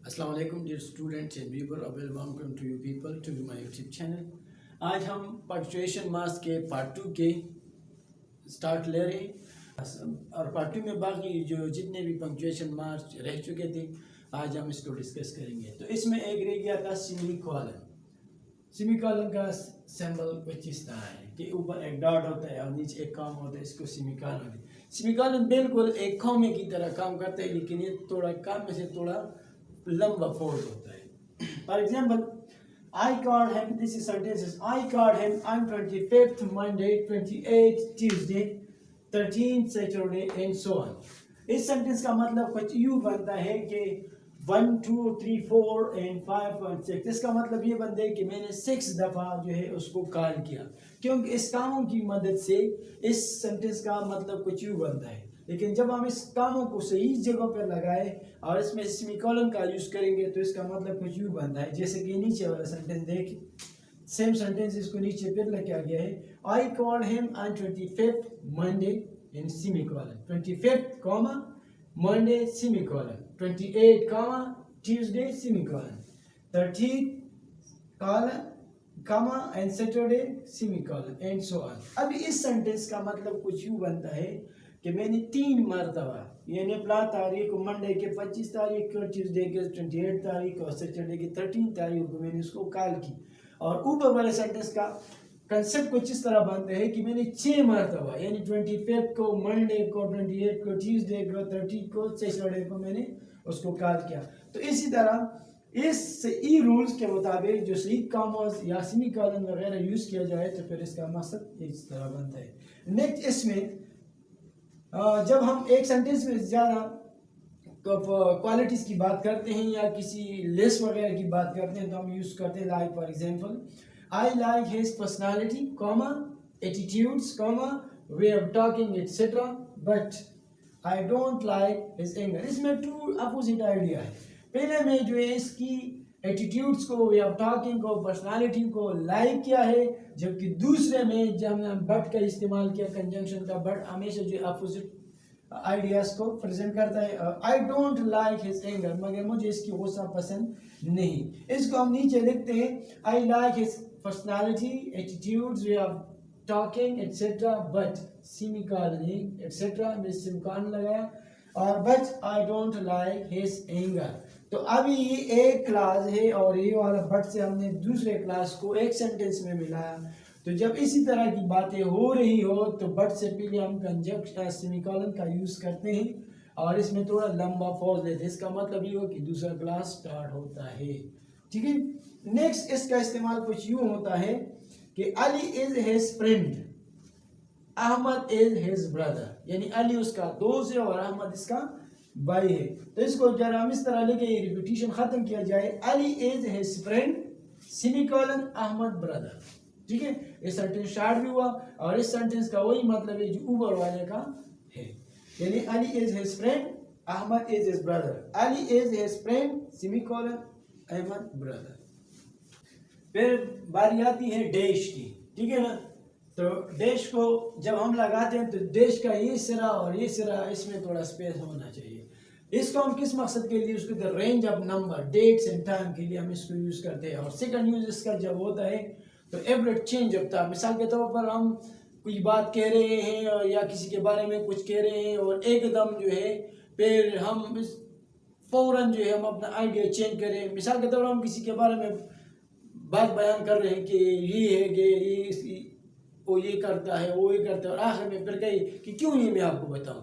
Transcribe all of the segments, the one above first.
अस्सलाम वालेकुम dear students and viewer, welcome to you people to my YouTube channel. आज हम पंक्चुएशन मार्क्स के पार्ट 2 के स्टार्ट ले रहे हैं और पार्ट 2 में बाकी जो जितने भी पंक्चुएशन मार्क्स रह चुके थे आज हम इसको डिस्कस करेंगे। तो इसमें एक रह गया था सेमीकोलन। सेमीकोलन का सिंबल कुछ इस तरह है कि ऊपर एक डॉट होता है और नीचे एक कॉमा होता है, इसको सेमीकोलन होता है। सेमीकोलन बिल्कुल एक कॉमे की तरह काम करता है, लेकिन ये थोड़ा कॉमे से थोड़ा लंबा फोल्ड होता है। For example, I called him, this is sentences, I called him on 25th Monday, 28th Tuesday, 13th Saturday and so on। इस सेंटेंस का मतलब कुछ यूं बनता है कि 1 2 3 4 and 5 and 6। इसका मतलब ये बनता है कि मैंने 6 दफ़ा जो है उसको कॉल किया, क्योंकि इस कामों की मदद से इस सेंटेंस का मतलब कुछ यूं बनता है। लेकिन जब हम इस कामों को सही जगह पर लगाए और इसमें सेमीकोलन का यूज करेंगे तो इसका मतलब कुछ यूं बनता है, जैसे कि नीचे वाला सेंटेंस देखिए, सेम सेंटेंस इसको नीचे फिर लिखा गया है। I called him on 25th Monday in semicolon, 25th comma Monday semicolon, 28 comma Tuesday semicolon, 13th colon comma and Saturday semicolon and so on. अभी इस सेंटेंस का मतलब कुछ यूं बनता है कि मैंने 3 मरतबा यानी पहला तारीख को मंडे के 25 तारीख को, ट्यूसडे के 28 तारीख और सैटरडे की 13 तारीख को मैंने उसको कॉल की। और ऊपर वाले सेंटेंस का कंसेप्ट कुछ इस तरह बनता है कि मैंने 6 मरतबा यानी 25 को, मंडे को, 28 को, ट्यूसडे को, 30 को, सैटरडे को मैंने उसको कॉल किया। तो इसी तरह इस ई रूल्स के मुताबिक जो सही कॉमास या सेमीकोलन वगैरह यूज किया जाए तो फिर इसका मकसद इस तरह बनता है। नेक्स्ट, इसमें जब हम एक सेंटेंस में ज़्यादा क्वालिटीज़ की बात करते हैं या किसी लिस्ट वगैरह की बात करते हैं तो हम यूज़ करते हैं like for example, I like his personality comma attitudes comma way of talking etcetera but I don't like his anger. इसमें टू अपोजिट आइडिया है। पहले में जो है इसकी एटीट्यूड्स को, वे ऑफ टॉकिंग को, पर्सनालिटी को लाइक किया है, जबकि दूसरे में जब हमने बट का इस्तेमाल किया, कंजंक्शन का, बट हमेशा जो अपोजिट आइडियाज को प्रेजेंट करता है। I don't like his anger, मगर मुझे इसकी गुस्सा पसंद नहीं। इसको हम नीचे लिखते हैं, I like his personality, attitudes, way of talking etcetera but semicolon etcetera में सेमीकोलन लगाया और but I don't like his anger. तो अभी ये एक क्लास है और ये वाला बट से हमने दूसरे क्लास को एक सेंटेंस में मिलाया। तो जब इसी तरह की बातें हो रही हो तो बट से पहले हम कंजंक्शन सेमीकोलन का यूज करते हैं और इसमें थोड़ा लंबा पॉज लेते हैं। इसका मतलब ये हो कि दूसरा क्लास स्टार्ट होता है। ठीक है। नेक्स्ट, इसका इस्तेमाल कुछ यूं होता है कि Ali is his friend, Ahmed is his brother, यानी अली उसका दोस्त है और अहमद इसका भाई है। तो इसको जरा हम इस तरह लेके रिपीटिशन खत्म किया जाए, Ali is his friend semicolon Ahmed brother. ठीक है, इस सेंटेंस स्टार्ट भी हुआ और इस सेंटेंस का वही मतलब है जो ऊपर वाले का है, यानी Ali is his friend Ahmed is his brother, Ali is his friend semicolon Ahmed brother. फिर बारी आती है डैश की। ठीक है ना, तो डैश को जब हम लगाते हैं तो डैश का ये सिरा और ये सिरा, इसमें थोड़ा स्पेस होना चाहिए। इसको हम किस मकसद के लिए यूज करते हैं? Range of number, dates and time के लिए हम इसको यूज करते हैं। और सेकंड यूज इसका जब होता है तो एवरेज चेंज होता है। मिसाल के तौर पर हम कोई बात कह रहे हैं या किसी के बारे में कुछ कह रहे हैं और एकदम जो है फिर हम फौरन जो है हम अपना आइडिया चेंज करें। मिसाल के तौर पर हम किसी के बारे में बात बयान कर रहे हैं कि ये है कि ये वो ये करता है, वो ये करता है, और आखिर में फिर कही कि क्यों ये मैं आपको बताऊं।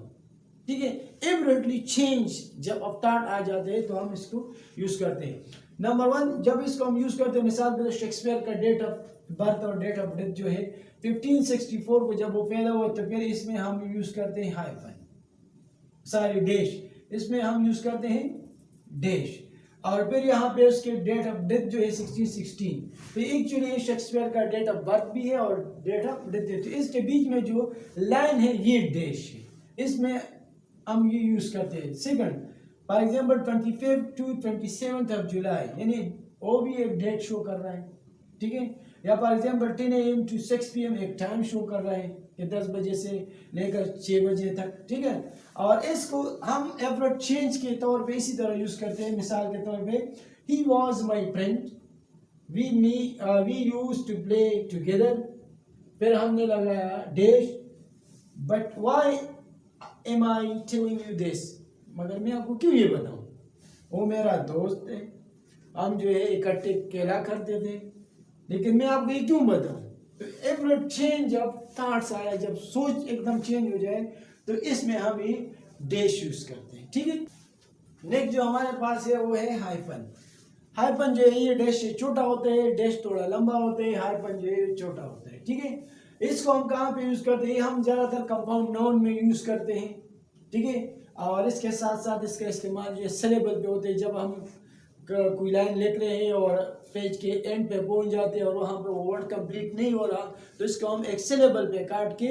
ठीक है, एब्रप्टली चेंज जब अवतार आ जाते हैं तो हम इसको यूज करते हैं। नंबर 1, जब इसको हम यूज करते हैं, मिसाल के शेक्सपियर का डेट ऑफ बर्थ और डेट ऑफ डेथ जो है 1564 को जब वो पैदा हुआ तो फिर इसमें हम यूज करते हैं हाइफन, सॉरी डैश, इसमें हम यूज करते हैं डैश। और फिर यहाँ पे उसके डेट ऑफ डेथ जो है 1616, तो एक्चुअली शेक्सपियर का डेट ऑफ बर्थ भी है और डेट ऑफ डेथ है। तो इसके बीच में जो लाइन है ये डैश है, इसमें हम ये यूज करते हैं। Second, for example 25 to 27 of July, यानी वो भी एक डेट शो कर रहा है। ठीक है, या for example 10 AM to 6 PM एक टाइम शो कर रहा है कि 10 बजे से लेकर 6 बजे तक, ठीक है। और इसको हम एवरेज चेंज के तौर पे इसी तरह यूज़ करते हैं। मिसाल के तौर पे he was my friend, we use to play together, फिर हमने लगाया dash, but why am I telling you this, मगर मैं आपको क्यों ये बताऊं, वो मेरा दोस्त है, हम जो है इकट्ठे खेला करते थे, लेकिन मैं आपको ये क्यों बताऊं। तो एवरेज चेंज जब थॉट्स आया, जब सोच एकदम चेंज हो जाए, तो इसमें हम ये डैश यूज करते हैं, ठीक है। नेक्स्ट जो हमारे पास है वो है हाइफन। हाइफन जो है ये डैश से छोटा होता है, डैश थोड़ा लंबा होता है, हाइफन जो है छोटा होता है, ठीक है। इसको हम कहाँ पे यूज करते हैं, हम ज्यादातर कंपाउंड नाउन में यूज करते हैं, ठीक है। और इसके साथ साथ इसका इस्तेमाल जो है सिलेबल पे होते हैं, जब हम कोई लाइन लिख रहे हैं और पेज के एंड पे पहुंच जाते हैं और वहाँ पे वो वर्ड कंप्लीट नहीं हो रहा, तो इसको हम एक सिलेबल पे काट के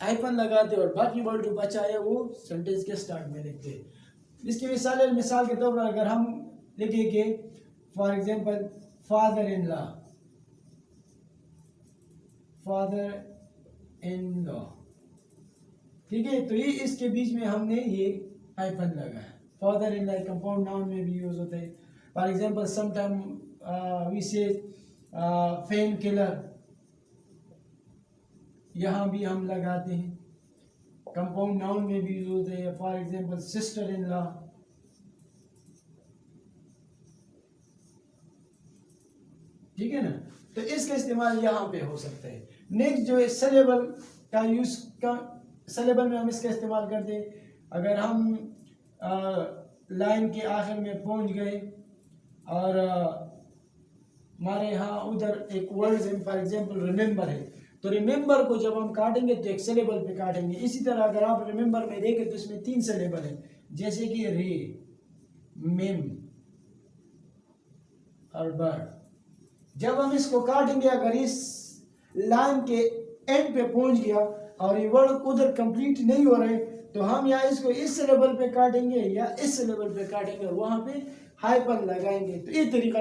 हाइफन लगाते हैं और बाकी वर्ड जो बचा है वो सेंटेंस के स्टार्ट में लिखते हैं। इसकी मिसाल के तौर पर अगर हम लिखेंगे for example father in law, ठीक है। तो ये इसके बीच में हमने ये हाइफन लगाया। Father in law compound noun में भी यूज होता है। फॉर एग्जांपल समटाइम वी से पेन किलर, यहाँ भी हम लगाते हैं, कंपाउंड नाउन में भी यूज होते हैं। For example sister in law, ठीक है ना। तो इसका इस्तेमाल यहाँ पे हो सकता है। नेक्स्ट जो है सिलेबल का यूज का, सिलेबल में हम इसका इस्तेमाल करते हैं। अगर हम लाइन के आखिर में पहुंच गए और हमारे यहाँ उधर एक वर्ड है, फॉर एग्जांपल रिमेंबर है, तो रिमेंबर को जब हम काटेंगे तो एक सिलेबल पे काटेंगे। इसी तरह अगर आप रिमेंबर में देखें तो इसमें 3 सिलेबल है, जैसे कि रे, मेम और बर। जब हम इसको काटेंगे, अगर इस लाइन के एंड पे पहुंच गया और ये वर्ड उधर कंप्लीट नहीं हो रहे, तो हम या इसको इस सिलेबल पे काटेंगे या इस सिलेबल पे काटेंगे और वहां पे हाइफन लगाएंगे। तो ये तरीका,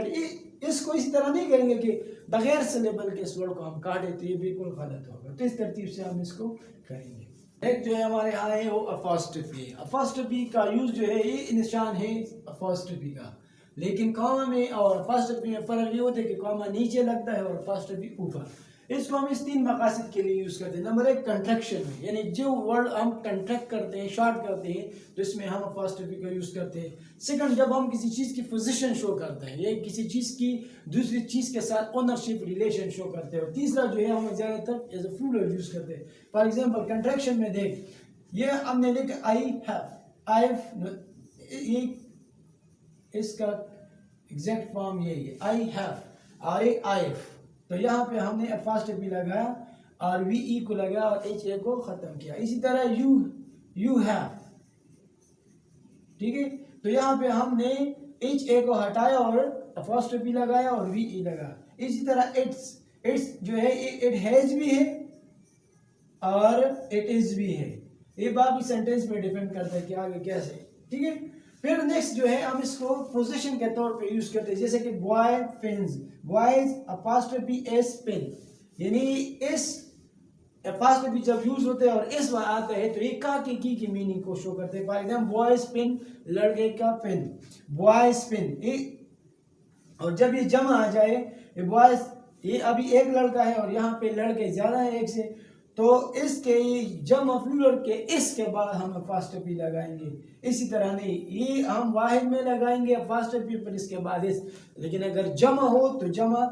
इसको इसी तरह नहीं करेंगे कि बगैर सिलेबल के इस वर्ड को हम काटे, तो ये बिल्कुल गलत होगा। तो इस तरतीब से हम इसको करेंगे। एक जो है हमारे यहाँ है वो अपॉस्ट्रोफी। अपॉस्ट्रोफी का यूज जो है ये निशान है अपॉस्ट्रोफी का, लेकिन कॉमा में और अपॉस्ट्रोफी में फर्क ये होता है कि कॉमा नीचे लगता है और अपॉस्ट्रोफी ऊपर। इसको हम इस 3 मकासद के लिए यूज करते हैं। नंबर 1 कंट्रैक्शन में, यानी जो वर्ड हम कंट्रैक्ट करते हैं, शॉर्ट करते हैं, तो इसमें हम अपॉस्ट्रोफी का यूज करते हैं। सेकंड, जब हम किसी चीज की पोजीशन शो करते हैं, ये किसी चीज की दूसरी चीज के साथ ओनरशिप रिलेशन शो करते हैं। और तीसरा जो है हम ज्यादातर एज अ प्लूरल यूज करते हैं। फॉर एग्जाम्पल कंट्रैक्शन में देख, ये हमने लिखा आई हैव, ये इसका एग्जैक्ट फॉर्म यही है, आई हैव, आई, तो यहाँ पे हमने अपॉस्ट्रोफी लगाया और वी ई को लगाया और एच ए को खत्म किया। इसी तरह यू हैव, ठीक है, तो यहाँ पे हमने एच ए को हटाया और अपॉस्ट्रोफी लगाया और वी ई लगा। इसी तरह इट्स जो है इट हैज भी है और इट इज भी है। ये बाकी सेंटेंस पे डिपेंड करता है कि आगे कैसे, ठीक है। फिर नेक्स्ट जो है हम इसको पोजीशन के तौर पे यूज करते हैं, जैसे कि boy pens, boys apostrophe s pen, यानी इस अपॉस्ट्रोफी जब यूज होते हैं और इस बार आता है तो ये का की मीनिंग को शो करते हैं। फॉर एग्जाम्पल बॉयज पेन, लड़के का पेन, बॉयज पेन, ये और जब ये जमा आ जाए, ये बॉयज, ये अभी एक लड़का है और यहाँ पे लड़के ज्यादा है एक से, तो इसके जमा प्लूरल के इसके बाद हम अपॉस्ट्रोफी लगाएंगे। इसी तरह नहीं, ये हम वाहिद में लगाएंगे अपॉस्ट्रोफी पर इसके बाद इस, लेकिन अगर जमा हो तो जमा,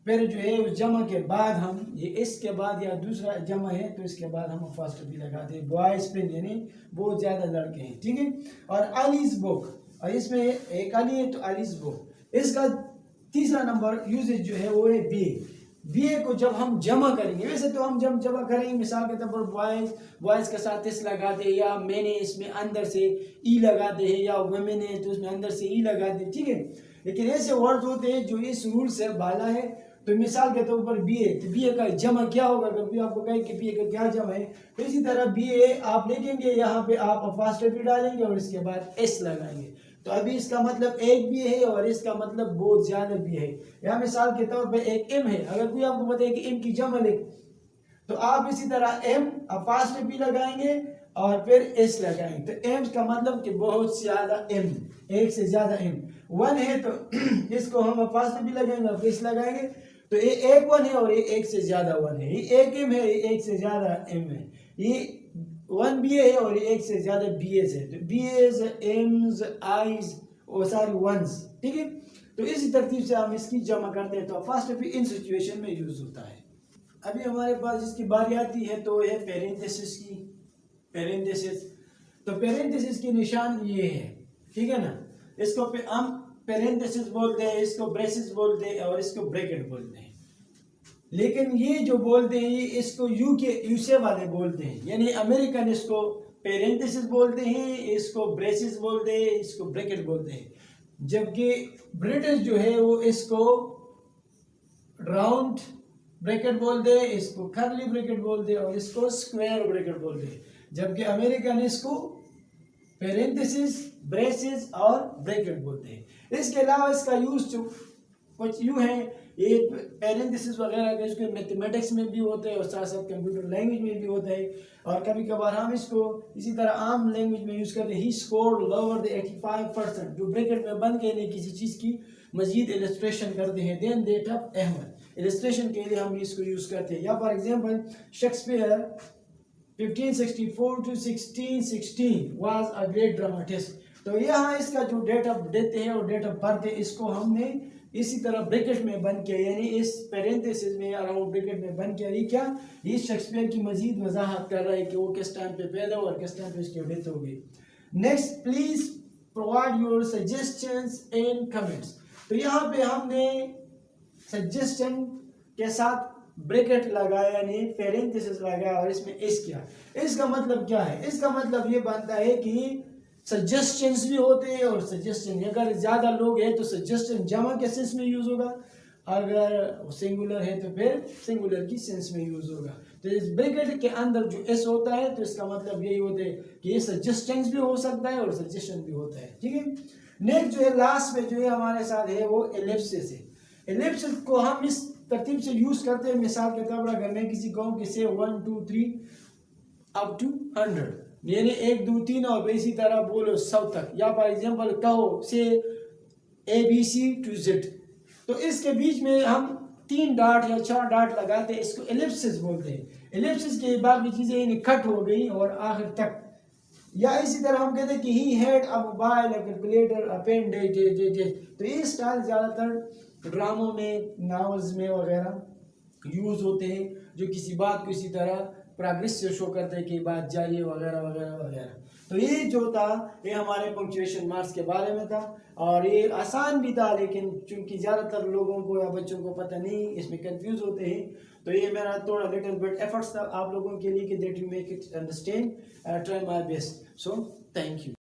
फिर जो है उस जमा के बाद हम ये इसके बाद या दूसरा जमा है तो इसके बाद हम अपॉस्ट्रोफी लगाते हैं। बॉयज पेन यानी बहुत ज्यादा लड़के हैं, ठीक है। और अलीज बुक, और इसमें एक अली है तो अलीज बुक। इसका तीसरा नंबर यूजेज जो है वो है बी ए को जब हम जमा करेंगे, वैसे तो हम जब जमा करेंगे मिसाल के तौर पर बॉयज के साथ इस लगाते हैं, या मैंने इसमें अंदर से ई लगाते हैं, या वमेन है तो उसमें अंदर से ई लगाते हैं, ठीक है। लेकिन ऐसे वर्ड होते हैं जो इस रूल से बाला है। तो मिसाल के तौर पर बी ए, तो बी ए का जमा क्या होगा, अगर कोई आपको कहे कि बी ए का क्या जमा है, तो इसी तरह बी ए आप लिखेंगे, यहाँ पे आप अपॉस्ट्रोफी डालेंगे और इसके बाद एस लगाएंगे। तो अभी इसका मतलब एक भी है और इसका मतलब बहुत ज्यादा भी है। यहाँ मिसाल के तौर पे एक m है, अगर कोई आपको बताए कि m की जमा लिख, तो आप इसी तरह m अपॉस्ट्रोफी लगाएंगे और फिर s लगाएंगे, तो m का मतलब कि बहुत ज्यादा m, एक से ज्यादा m। 1 है तो इसको हम अपॉस्ट्रोफी लगाएंगे और s लगाएंगे, तो ये एक 1 है और ये एक से ज्यादा 1 है, ये एक m है, ये एक से ज्यादा m है, ये 1 BA है और ये एक से ज्यादा BAs है, तो BAs, M's, I's और सारी 1s, ठीक है। तो इसी तरतीब से हम इसकी जमा करते हैं, तो अपॉस्ट्रोफी इन सिचुएशन में यूज होता है। अभी हमारे पास जिसकी बारी आती है तो ये पेरेंथेसिस की, पेरेंथेसिस, तो पेरेंथेसिस की निशान ये है, ठीक है ना। इसको हम पेरेंथेसिस बोलते हैं, इसको ब्रेसिस बोलते हैं और इसको ब्रैकेट बोलते हैं। लेकिन ये जो बोलते हैं इसको यूके वाले बोलते हैं, यानी अमेरिकन इसको पेरेंथेसिस बोलते हैं, इसको ब्रेसिस बोलते हैं, इसको ब्रैकेट बोलते हैं, जबकि ब्रिटिश जो है वो इसको राउंड ब्रैकेट बोलते हैं, इसको कर्ली ब्रैकेट बोलते हैं और इसको स्क्वायर ब्रैकेट बोलते हैं, जबकि अमेरिकन इसको पेरेंथेसिस, ब्रेसिस और ब्रैकेट बोलते हैं। इसके अलावा इसका यूज कुछ यूँ है, ये पेरेंथेसिस वगैरह का इसको मैथमेटिक्स में भी होता है और साथ साथ कंप्यूटर लैंग्वेज में भी होता है, और कभी कभार हम इसको इसी तरह आम लैंग्वेज में यूज़ करते हैं। ही स्कोर्ड लोअर द 85%, जो ब्रैकेट में बंद के लिए किसी चीज़ की मजीद इलस्ट्रेशन करते हैं, then they tough Ahmed, illustration के लिए हम इसको यूज़ करते हैं। या for example Shakespeare 1564 to 1616 was a great dramatist, तो यहाँ इसका जो डेट ऑफ डेथ है और डेट ऑफ बर्थ है इसको हमने इसी तरह ब्रैकेट में बंद किया, यानी इस पेरेंथेसिस में अराउंड ब्रैकेट में बंद किया। ये क्या, ये शेक्सपियर की मजीद वजाहत कर रहा है कि वो किस टाइम पे पैदा हुआ और किस टाइम पे इसकी डेथ हो गई। Next, please provide your suggestions and comments, तो यहाँ पे हमने सजेशन के साथ ब्रैकेट लगाया यानी पेरेंथेसिस लगाया और इसमें इस किया। इसका मतलब क्या है, इसका मतलब ये बनता है कि सजेशंस भी होते हैं और सजेशन, अगर ज़्यादा लोग हैं तो सजेशन जमा के सेंस में यूज़ होगा, अगर सिंगुलर है तो फिर सिंगुलर की सेंस में यूज़ होगा। तो इस ब्रैकेट के अंदर जो एस होता है तो इसका मतलब यही होता है कि ये सजेशंस भी हो सकता है और सजेशन भी होता है, ठीक है। नेक्स्ट जो है लास्ट में जो है हमारे साथ है वो एलिप्सिस है। एलिप्सिस को हम इस तरतीब से यूज़ करते हैं, मिसाल के तौर पर अगर मैं किसी कहूँ कि से 1 2 3 अप टू 100, यानी 1 2 3 और इसी तरह बोलो 100 तक, या फॉर एग्जांपल कहो से ABC to Z, तो इसके बीच में हम 3 डॉट या 4 डॉट लगाते हैं, इसको एलिप्सिस बोलते हैं। एलिप्सिस के बाकी चीज़ें यानी कट हो गई और आखिर तक, या इसी तरह हम कहते हैं कि he had a mobile, a calculator, a pen, तो ये स्टाइल ज़्यादातर ड्रामों में, नावल्स में वगैरह यूज़ होते हैं, जो किसी बात को इसी तरह प्रोग्रेस से शो करते हैं कि बात जारी है वगैरह वगैरह वगैरह। तो ये जो था ये हमारे पंक्चुएशन मार्क्स के बारे में था, और ये आसान भी था, लेकिन चूंकि ज़्यादातर लोगों को या बच्चों को पता नहीं, इसमें कंफ्यूज होते हैं, तो ये मेरा थोड़ा लिटिल बिट एफर्ट्स था आप लोगों के लिए कि that you make it understand, try my best. So thank you.